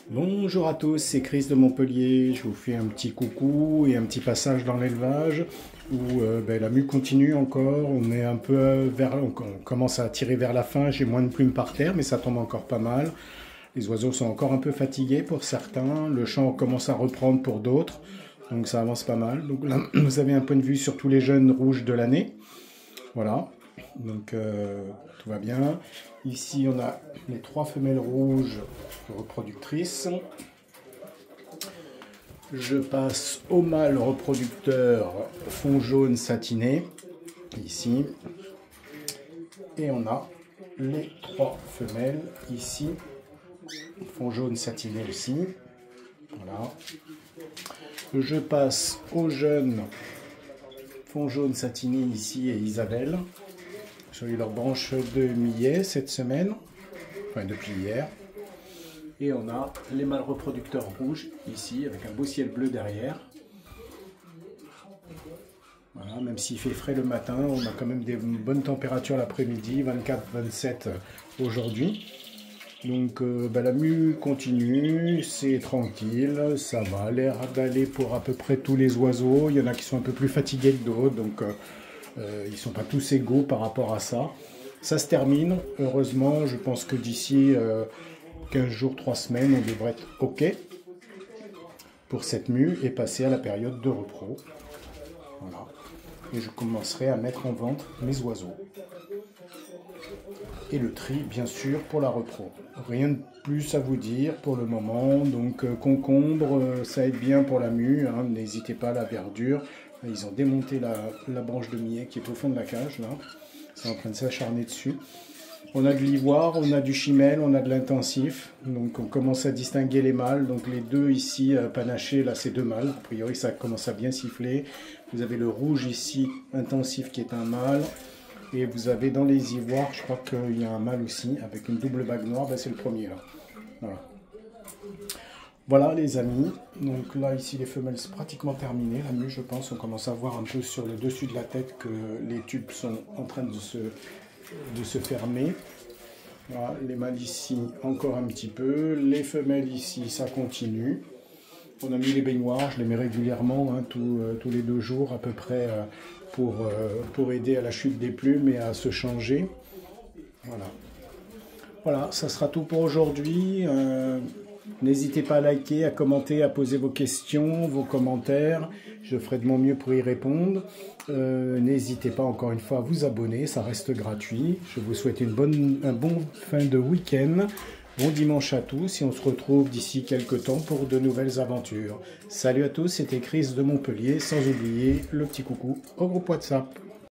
Bonjour à tous, c'est Chris de Montpellier. Je vous fais un petit coucou et un petit passage dans l'élevage où la mue continue encore. On est un peu on commence à tirer vers la fin. J'ai moins de plumes par terre, mais ça tombe encore pas mal. Les oiseaux sont encore un peu fatigués pour certains. Le chant commence à reprendre pour d'autres. Donc ça avance pas mal. Donc là, vous avez un point de vue sur tous les jeunes rouges de l'année. Voilà. Donc tout va bien. Ici on a les 3 femelles rouges reproductrices. Je passe au mâle reproducteur fond jaune satiné ici. Et on a les 3 femelles ici, fond jaune satiné aussi. Voilà. Je passe au jeune fond jaune satiné ici et Isabelle. J'ai eu leur branche de millet cette semaine, enfin depuis hier. Et on a les mâles reproducteurs rouges ici avec un beau ciel bleu derrière. Voilà, même s'il fait frais le matin, on a quand même des bonnes températures l'après-midi, 24-27 aujourd'hui. Donc la mue continue, c'est tranquille, ça va, l'air d'aller pour à peu près tous les oiseaux. Il y en a qui sont un peu plus fatigués que d'autres, donc ils ne sont pas tous égaux par rapport à ça. Ça se termine, heureusement, je pense que d'ici 15 jours, 3 semaines, on devrait être OK pour cette mue et passer à la période de repro. Voilà. Et je commencerai à mettre en vente mes oiseaux. Et le tri, bien sûr, pour la repro. Rien de plus à vous dire pour le moment. Donc, concombre, ça aide bien pour la mue. Hein. N'hésitez pas à la verdure. Ils ont démonté la branche de millet qui est au fond de la cage, là. C'est en train de s'acharner dessus. On a de l'ivoire, on a du chimel, on a de l'intensif. Donc, on commence à distinguer les mâles. Donc, les deux ici, panachés, là, c'est 2 mâles. A priori, ça commence à bien siffler. Vous avez le rouge ici, intensif, qui est un mâle. Et vous avez dans les ivoires, je crois qu'il y a un mâle aussi, avec une double bague noire, c'est le premier là. Voilà. Voilà les amis, donc là ici les femelles c'est pratiquement terminé, la mue je pense, on commence à voir un peu sur le dessus de la tête que les tubes sont en train de se fermer. Voilà, les mâles ici encore un petit peu, les femelles ici ça continue. On a mis les baignoires, je les mets régulièrement, hein, tous les 2 jours à peu près, pour aider à la chute des plumes et à se changer. Voilà. Voilà, ça sera tout pour aujourd'hui. N'hésitez pas à liker, à commenter, à poser vos questions, vos commentaires. Je ferai de mon mieux pour y répondre. N'hésitez pas encore une fois à vous abonner, ça reste gratuit. Je vous souhaite un bon fin de week-end. Bon dimanche à tous et on se retrouve d'ici quelques temps pour de nouvelles aventures. Salut à tous, c'était Chris de Montpellier, sans oublier le petit coucou au groupe WhatsApp.